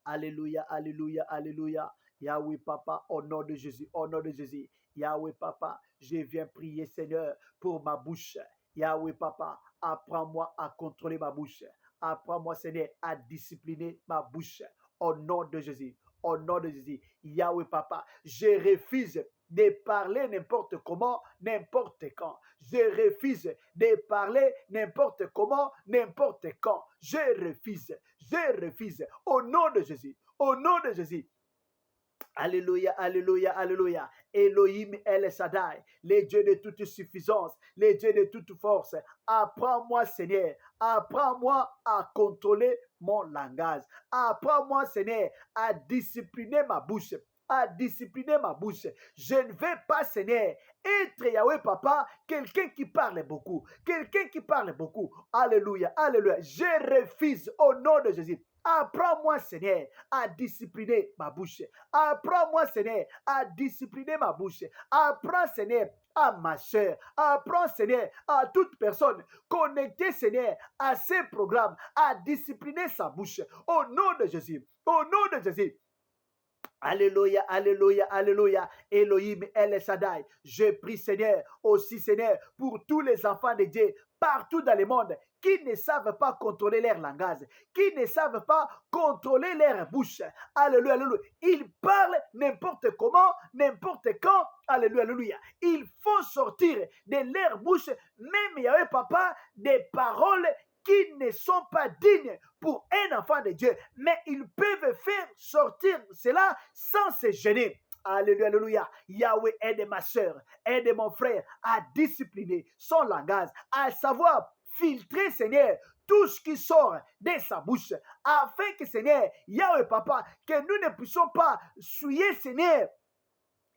Alléluia, alléluia, alléluia. Yahweh Papa, au nom de Jésus, au nom de Jésus. Yahweh Papa, je viens prier Seigneur pour ma bouche. Yahweh Papa, apprends-moi à contrôler ma bouche. Apprends-moi Seigneur à discipliner ma bouche. Au nom de Jésus, au nom de Jésus. Yahweh Papa, je refuse de parler n'importe comment, n'importe quand. Je refuse de parler n'importe comment, n'importe quand. Je refuse. Au nom de Jésus, au nom de Jésus. Alléluia, alléluia, alléluia. Elohim El Shaddai, les dieux de toute suffisance, les dieux de toute force. Apprends-moi, Seigneur, apprends-moi à contrôler mon langage. Apprends-moi, Seigneur, à discipliner ma bouche. À discipliner ma bouche. Je ne vais pas, Seigneur, être Yahweh Papa, quelqu'un qui parle beaucoup. Quelqu'un qui parle beaucoup. Alléluia, alléluia. Je refuse au nom de Jésus. Apprends-moi, Seigneur, à discipliner ma bouche. Apprends-moi, Seigneur, à discipliner ma bouche. Apprends, Seigneur, à ma soeur. Apprends, Seigneur, à toute personne connectée, Seigneur, à ces programmes, à discipliner sa bouche. Au nom de Jésus. Au nom de Jésus. Alléluia, alléluia, alléluia. Elohim El Shaddai. Je prie, Seigneur, aussi, Seigneur, pour tous les enfants de Dieu, partout dans le monde, qui ne savent pas contrôler leur langage, qui ne savent pas contrôler leur bouche. Alléluia, alléluia. Ils parlent n'importe comment, n'importe quand. Alléluia, alléluia. Il faut sortir de leur bouche, même Yahweh Papa, des paroles qui ne sont pas dignes pour un enfant de Dieu, mais ils peuvent faire sortir cela sans se gêner. Alléluia, alléluia. Yahweh, aide ma soeur, aide mon frère à discipliner son langage, à savoir filtrer, Seigneur, tout ce qui sort de sa bouche, afin que, Seigneur, Yahweh Papa, que nous ne puissions pas souiller, Seigneur,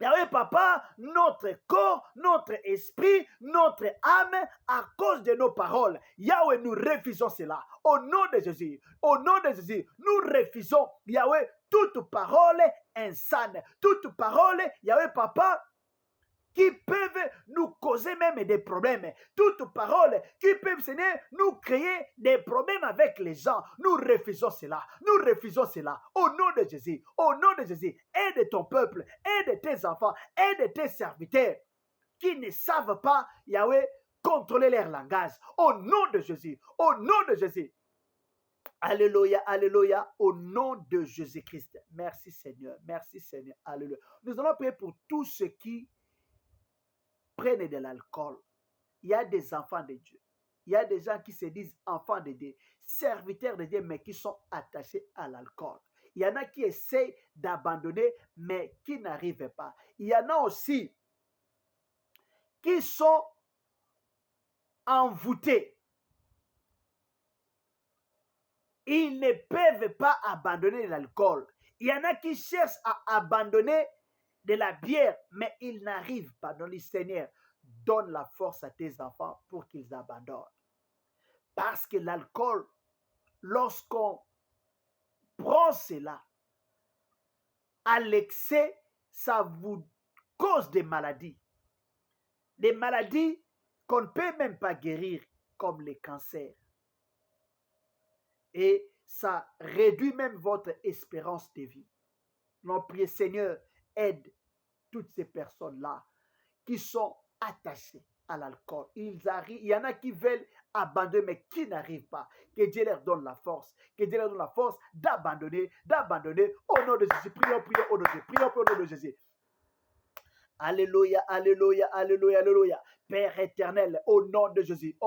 Yahweh Papa, notre corps, notre esprit, notre âme, à cause de nos paroles. Yahweh, nous refusons cela. Au nom de Jésus, au nom de Jésus, nous refusons, Yahweh, toute parole insane, toute parole, Yahweh Papa, qui peuvent nous causer même des problèmes. Toutes paroles qui peuvent, Seigneur, nous créer des problèmes avec les gens. Nous refusons cela. Nous refusons cela. Au nom de Jésus. Au nom de Jésus. Aide ton peuple. Aide tes enfants. Aide tes serviteurs qui ne savent pas, Yahweh, contrôler leur langage. Au nom de Jésus. Au nom de Jésus. Alléluia, alléluia, au nom de Jésus-Christ. Merci Seigneur. Merci Seigneur. Alléluia. Nous allons prier pour tous ceux qui prennent de l'alcool. Il y a des enfants de Dieu. Il y a des gens qui se disent enfants de Dieu, serviteurs de Dieu, mais qui sont attachés à l'alcool. Il y en a qui essayent d'abandonner, mais qui n'arrivent pas. Il y en a aussi qui sont envoûtés. Ils ne peuvent pas abandonner l'alcool. Il y en a qui cherchent à abandonner de la bière, mais ils n'arrivent pas. Donc le Seigneur donne la force à tes enfants pour qu'ils abandonnent. Parce que l'alcool, lorsqu'on prend cela à l'excès, ça vous cause des maladies. Des maladies qu'on ne peut même pas guérir, comme les cancers. Et ça réduit même votre espérance de vie. Donc, priez, Seigneur, aide toutes ces personnes-là qui sont attachées à l'alcool. Il y en a qui veulent abandonner, mais qui n'arrivent pas. Que Dieu leur donne la force. Que Dieu leur donne la force d'abandonner. Au nom de Jésus. Prions au nom de Jésus. Prions au nom de Jésus. Alléluia, alléluia, alléluia, alléluia. Père éternel, au nom de Jésus,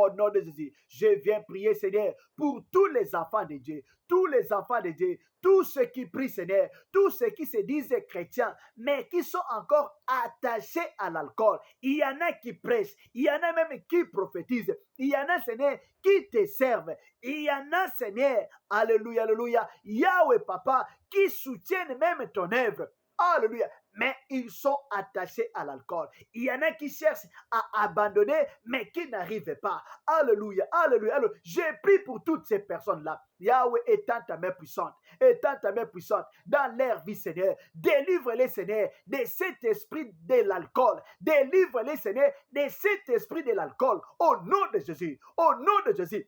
je viens prier, Seigneur, pour tous les enfants de Dieu, tous ceux qui prient, Seigneur, tous ceux qui se disent chrétiens, mais qui sont encore attachés à l'alcool. Il y en a qui prêchent, il y en a même qui prophétisent, il y en a, Seigneur, qui te servent, il y en a, Seigneur, alléluia, alléluia, Yahweh, Papa, qui soutiennent même ton œuvre. Alléluia. Mais ils sont attachés à l'alcool. Il y en a qui cherchent à abandonner, mais qui n'arrivent pas. Alléluia, alléluia, alléluia. Je prie pour toutes ces personnes-là. Yahweh, étends ta main puissante. Étends ta main puissante dans leur vie, Seigneur. Délivre-les, Seigneur, de cet esprit de l'alcool. Délivre-les, Seigneur, de cet esprit de l'alcool. Au nom de Jésus. Au nom de Jésus.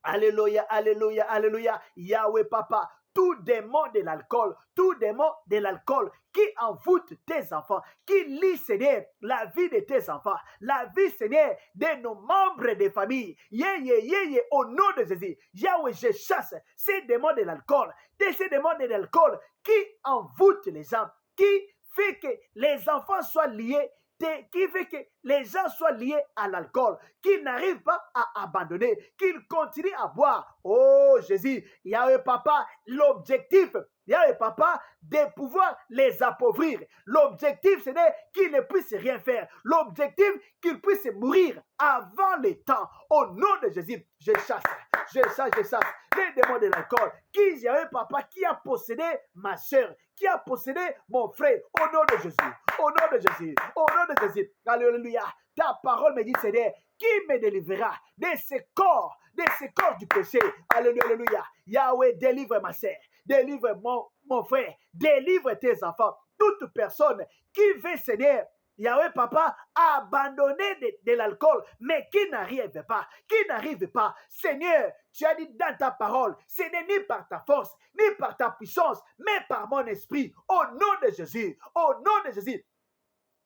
Alléluia, alléluia, alléluia. Yahweh, Papa. Tout démon de l'alcool qui envoûte tes enfants, qui lie, Seigneur, la vie de tes enfants, la vie, Seigneur, de nos membres de famille. Au nom de Jésus, Yahweh, je chasse ces démons de l'alcool, qui envoûtent les gens, qui fait que les enfants soient liés, qui fait que les gens soient liés à l'alcool, qu'ils n'arrivent pas à abandonner, qu'ils continuent à boire. Oh Jésus, Yahweh Papa, l'objectif, Yahweh Papa, de pouvoir les appauvrir. L'objectif, ce n'est qu'ils ne puissent rien faire. L'objectif, qu'ils puissent mourir avant le temps. Au nom de Jésus, je chasse les démons de l'alcool. Qui, Yahweh Papa, qui a possédé ma soeur, qui a possédé mon frère, au nom de Jésus, au nom de Jésus, au nom de Jésus. Alléluia. Ta parole me dit, Seigneur, qui me délivrera de ce corps du péché. Alléluia, alléluia. Yahweh, délivre ma sœur, délivre mon frère, délivre tes enfants. Toute personne qui veut, Seigneur, Yahweh Papa, abandonner de l'alcool, mais qui n'arrive pas. Seigneur, tu as dit dans ta parole, ce n'est ni par ta force, ni par ta puissance, mais par mon esprit. Au nom de Jésus,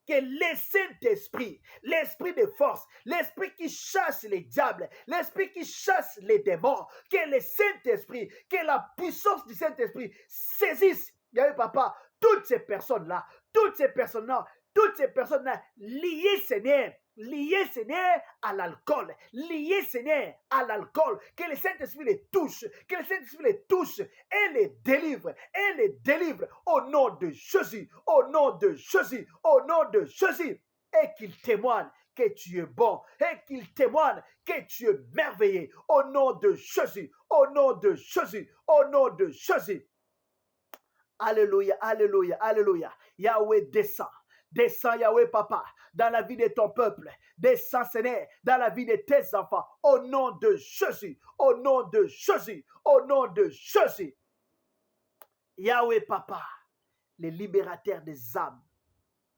que le Saint-Esprit, l'esprit de force, l'esprit qui chasse les diables, l'esprit qui chasse les démons, que le Saint-Esprit, que la puissance du Saint-Esprit saisisse, Yahweh Papa, toutes ces personnes-là, liées, Seigneur, à l'alcool, que le Saint-Esprit les touche, et les délivre, au nom de Jésus, et qu'il témoigne que tu es bon, et qu'il témoigne que tu es merveilleux, au nom de Jésus. Alléluia, alléluia, alléluia. Yahweh descend, Yahweh Papa, dans la vie de ton peuple. Descends, Seigneur, dans la vie de tes enfants. Au nom de Jésus, Yahweh Papa, le libérateur des âmes,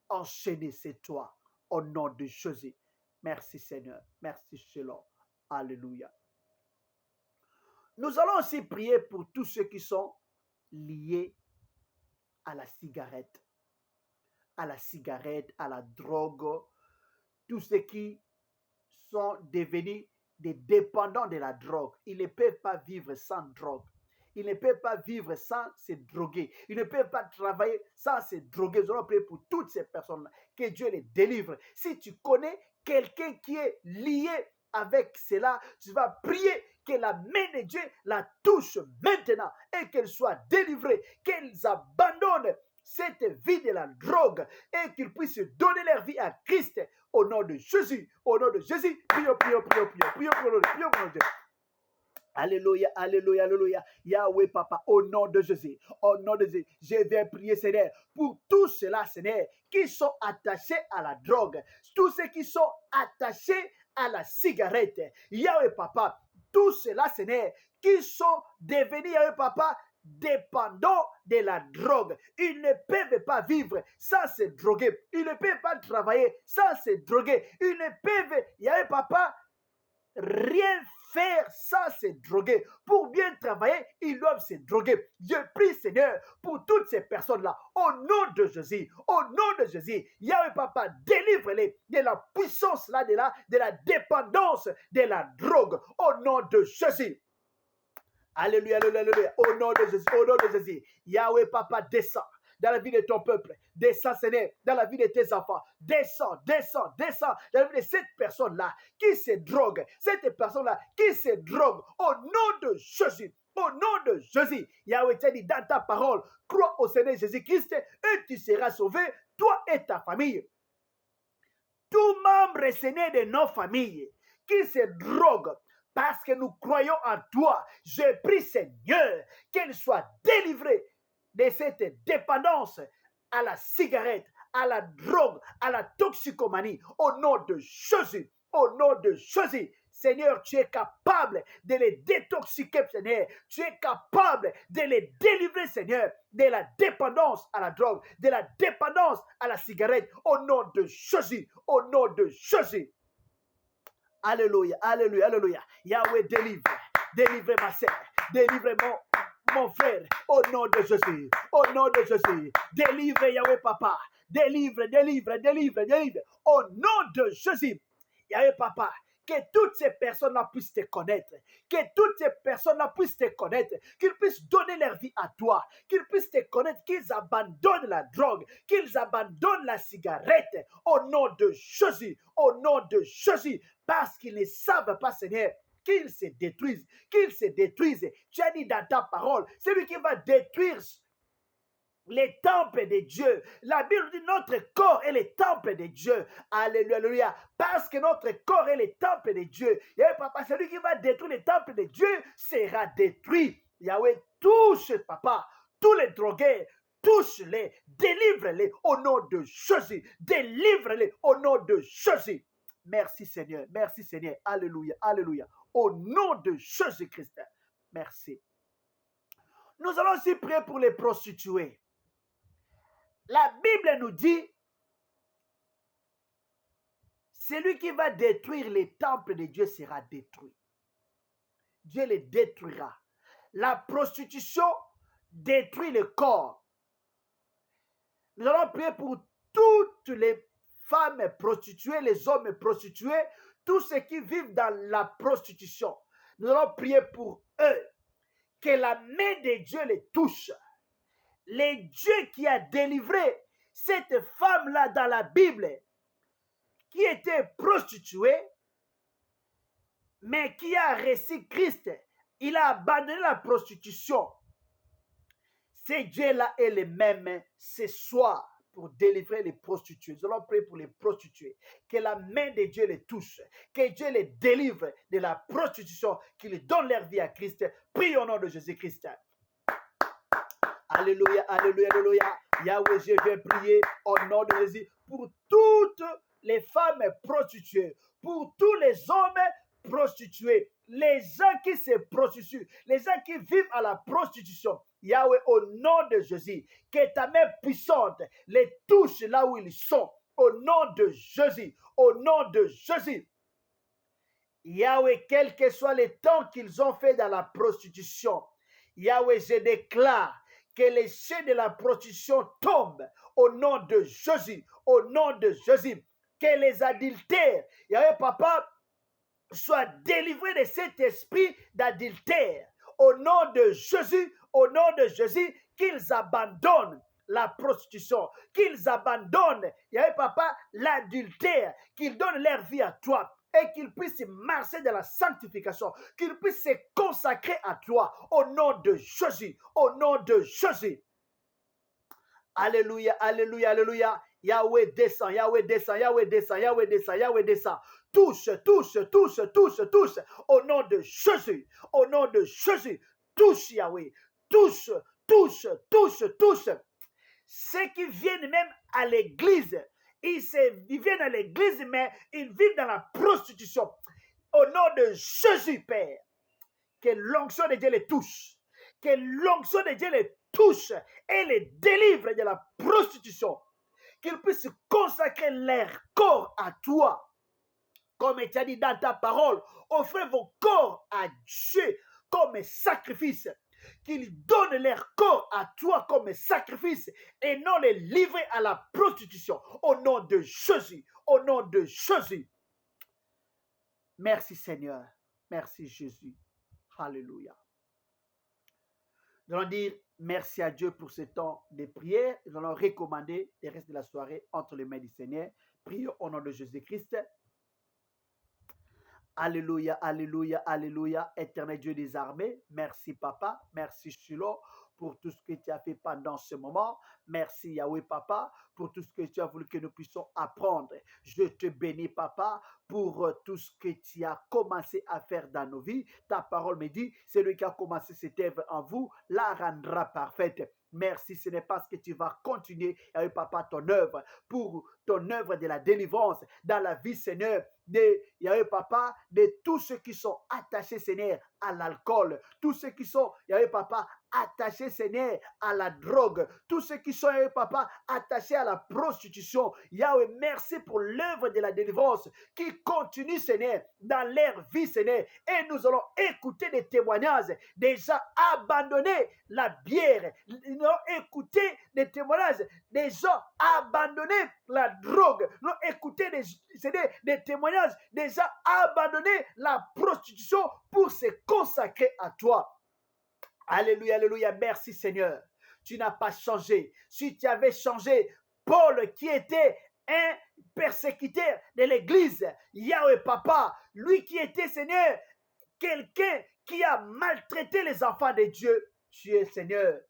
enchaîné, c'est toi. Au nom de Jésus. Merci Seigneur, merci Shalom. Alléluia. Nous allons aussi prier pour tous ceux qui sont liés à la cigarette, à la drogue, tous ceux qui sont devenus des dépendants de la drogue. Ils ne peuvent pas vivre sans drogue. Ils ne peuvent pas vivre sans se droguer. Ils ne peuvent pas travailler sans se droguer. Nous allons prier pour toutes ces personnes-là. Que Dieu les délivre. Si tu connais quelqu'un qui est lié avec cela, tu vas prier que la main de Dieu la touche maintenant et qu'elle soit délivrée, qu'elles abandonnent cette vie de la drogue et qu'ils puissent donner leur vie à Christ au nom de Jésus. Prions. Alléluia, alléluia, alléluia. Yahweh, papa, au nom de Jésus, au nom de Jésus, je vais prier, Seigneur, pour tous ceux-là, Seigneur, qui sont attachés à la drogue, tous ceux qui sont attachés à la cigarette. Yahweh, papa, tous ceux-là, Seigneur, qui sont devenus, Yahweh, papa, dépendants de la drogue. Ils ne peuvent pas vivre sans se droguer. Ils ne peuvent pas travailler sans se droguer. Ils ne peuvent, Yahweh, papa, rien faire sans se droguer. Pour bien travailler, ils doivent se droguer. Je prie, Seigneur, pour toutes ces personnes-là, au nom de Jésus, au nom de Jésus, Yahweh Papa, délivre-les de la puissance là, de la dépendance de la drogue, au nom de Jésus. Alléluia, alléluia, alléluia, au nom de Jésus, au nom de Jésus, Yahweh Papa, descend dans la vie de ton peuple, descends, Seigneur, dans la vie de tes enfants, descends, descends, descends dans la vie de cette personne-là qui se drogue, cette personne-là qui se drogue, au nom de Jésus, au nom de Jésus. Yahweh t'a dit dans ta parole, crois au Seigneur Jésus-Christ et tu seras sauvé, toi et ta famille. Tout membre, Seigneur, de nos familles qui se drogue, parce que nous croyons en toi, je prie, Seigneur, qu'elle soit délivrée de cette dépendance à la cigarette, à la drogue, à la toxicomanie, au nom de Jésus, au nom de Jésus. Seigneur, tu es capable de les détoxiquer, Seigneur. Tu es capable de les délivrer, Seigneur, de la dépendance à la drogue, de la dépendance à la cigarette, au nom de Jésus, au nom de Jésus. Alléluia, alléluia, alléluia. Yahweh, délivre, délivre ma sœur, délivre mon frère, au nom de Jésus, au nom de Jésus. Délivre, Yahweh Papa, délivre, délivre, délivre, délivre, au nom de Jésus. Yahweh Papa, que toutes ces personnes-là puissent te connaître, que toutes ces personnes-là puissent te connaître, qu'ils puissent donner leur vie à toi, qu'ils puissent te connaître, qu'ils abandonnent la drogue, qu'ils abandonnent la cigarette, au nom de Jésus, au nom de Jésus, parce qu'ils ne savent pas, Seigneur, qu'ils se détruisent, qu'ils se détruisent. Tu as dit dans ta parole, c'est lui qui va détruire les temples de Dieu. La Bible dit notre corps est le temple de Dieu. Alléluia, alléluia. Parce que notre corps est le temple de Dieu. Et papa, celui qui va détruire le temple de Dieu sera détruit. Yahweh, touche, papa, tous les drogués, touche-les, délivre-les au nom de Jésus. Délivre-les au nom de Jésus. Merci Seigneur, merci Seigneur. Alléluia, alléluia. Au nom de Jésus-Christ. Merci. Nous allons aussi prier pour les prostituées. La Bible nous dit, celui qui va détruire les temples de Dieu sera détruit. Dieu les détruira. La prostitution détruit le corps. Nous allons prier pour toutes les femmes prostituées, les hommes prostitués, tous ceux qui vivent dans la prostitution. Nous allons prier pour eux. Que la main de Dieu les touche. Le Dieu qui a délivré cette femme-là dans la Bible, qui était prostituée, mais qui a reçu Christ, il a abandonné la prostitution. Ce Dieu-là est le même ce soir pour délivrer les prostituées. Nous allons prier pour les prostituées. Que la main de Dieu les touche. Que Dieu les délivre de la prostitution. Qu'il donne leur vie à Christ. Prie au nom de Jésus-Christ. Alléluia, alléluia, alléluia. Yahweh, je vais prier au nom de Jésus pour toutes les femmes prostituées, pour tous les hommes prostitués, les gens qui se prostituent, les gens qui vivent à la prostitution. Yahweh, au nom de Jésus, que ta main puissante les touche là où ils sont. Au nom de Jésus, au nom de Jésus. Yahweh, quel que soit le temps qu'ils ont fait dans la prostitution, Yahweh, je déclare que les chaînes de la prostitution tombent au nom de Jésus, au nom de Jésus. Que les adultères, Yahweh Papa, soient délivrés de cet esprit d'adultère. Au nom de Jésus, au nom de Jésus, qu'ils abandonnent la prostitution, qu'ils abandonnent, Yahweh Papa, l'adultère, qu'ils donnent leur vie à toi. Et qu'ils puissent marcher dans la sanctification, qu'ils puissent se consacrer à toi, au nom de Jésus, au nom de Jésus. Alléluia, alléluia, alléluia. Yahweh descend, Yahweh descend, Yahweh descend, Yahweh descend, Yahweh descend. Touche, touche, touche, touche, touche. Au nom de Jésus, au nom de Jésus. Touche, Yahweh. Touche, touche, touche, touche. Ceux qui viennent même à l'église, ils viennent à l'église, mais ils vivent dans la prostitution. Au nom de Jésus, Père, que l'onction de Dieu les touche. Que l'onction de Dieu les touche et les délivre de la prostitution. Qu'ils puissent consacrer leur corps à toi. Comme tu as dit dans ta parole, offrez vos corps à Dieu comme sacrifice. Qu'ils donnent leur corps à toi comme sacrifice et non les livrer à la prostitution. Au nom de Jésus. Au nom de Jésus. Merci Seigneur. Merci Jésus. Alléluia. Nous allons dire merci à Dieu pour ce temps de prière. Nous allons recommander le reste de la soirée entre les mains du Seigneur. Prions au nom de Jésus-Christ. Alléluia, alléluia, alléluia, éternel Dieu des armées. Merci Papa, merci Shiloh pour tout ce que tu as fait pendant ce moment. Merci Yahweh Papa pour tout ce que tu as voulu que nous puissions apprendre. Je te bénis Papa pour tout ce que tu as commencé à faire dans nos vies. Ta parole me dit, celui qui a commencé cette œuvre en vous la rendra parfaite. Merci, ce n'est pas ce que tu vas continuer, Yahweh Papa, ton œuvre, pour ton œuvre de la délivrance dans la vie, Seigneur, de Yahweh Papa, de tous ceux qui sont attachés, Seigneur, à l'alcool, tous ceux qui sont, Yahweh Papa, attachés, Seigneur, à la drogue, tous ceux qui sont, Yahweh Papa, attachés à la prostitution. Yahweh, merci pour l'œuvre de la délivrance qui continue, Seigneur, dans leur vie, Seigneur. Et nous allons écouter des témoignages, des gens abandonnés la bière. Nous allons écouter des témoignages, des gens abandonnés la drogue. Nous allons écouter des témoignages, des gens abandonnés la prostitution pour se consacrer à toi. Alléluia, alléluia, merci Seigneur. Tu n'as pas changé. Si tu avais changé, Paul qui était un persécuteur de l'église, Yahweh Papa, lui qui était Seigneur, quelqu'un qui a maltraité les enfants de Dieu, tu es Seigneur.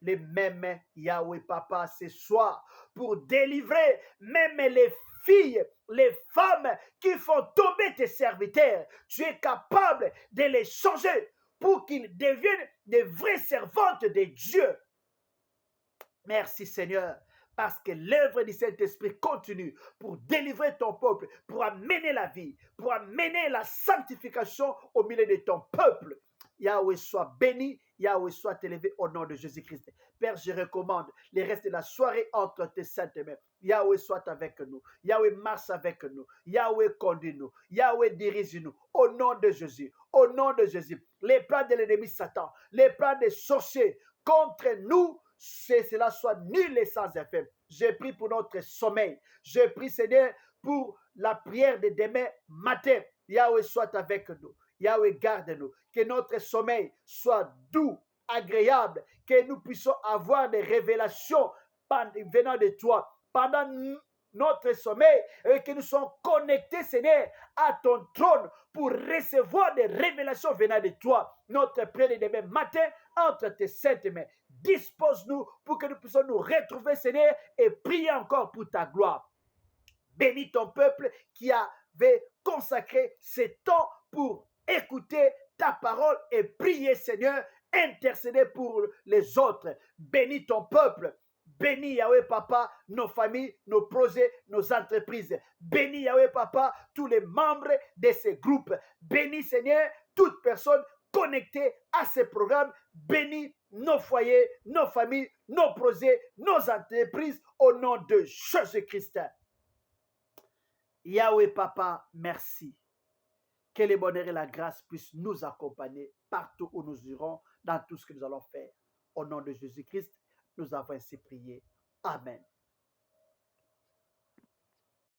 Les mêmes Yahweh Papa ce soir pour délivrer même les filles, les femmes qui font tomber tes serviteurs. Tu es capable de les changer pour qu'ils deviennent des vraies servantes de Dieu. Merci Seigneur, parce que l'œuvre du Saint-Esprit continue pour délivrer ton peuple, pour amener la vie, pour amener la sanctification au milieu de ton peuple. Yahweh soit béni, Yahweh soit élevé au nom de Jésus-Christ. Père, je recommande les restes de la soirée entre tes saintes mains. Yahweh soit avec nous. Yahweh marche avec nous. Yahweh conduit-nous. Yahweh dirige-nous. Au nom de Jésus. Au nom de Jésus. Les plans de l'ennemi Satan, les plans des sorciers contre nous, cela soit nul et sans effet. Je prie pour notre sommeil. Je prie, Seigneur, pour la prière de demain matin. Yahweh soit avec nous. Yahweh garde-nous. Que notre sommeil soit doux, agréable. Que nous puissions avoir des révélations venant de toi. Pendant notre sommeil, et que nous soyons connectés, Seigneur, à ton trône pour recevoir des révélations venant de toi. Notre prière de demain matin entre tes saintes mains. Dispose-nous pour que nous puissions nous retrouver, Seigneur, et prier encore pour ta gloire. Bénis ton peuple qui avait consacré ce temps pour écouter ta parole et prier, Seigneur, intercéder pour les autres. Bénis ton peuple. Bénis Yahweh Papa, nos familles, nos projets, nos entreprises. Bénis Yahweh Papa, tous les membres de ces groupes. Bénis Seigneur, toute personne connectée à ces programmes. Bénis nos foyers, nos familles, nos projets, nos entreprises au nom de Jésus-Christ. Yahweh Papa, merci. Que le bonheur et la grâce puissent nous accompagner partout où nous irons, dans tout ce que nous allons faire. Au nom de Jésus-Christ, nous avons ainsi prié. Amen.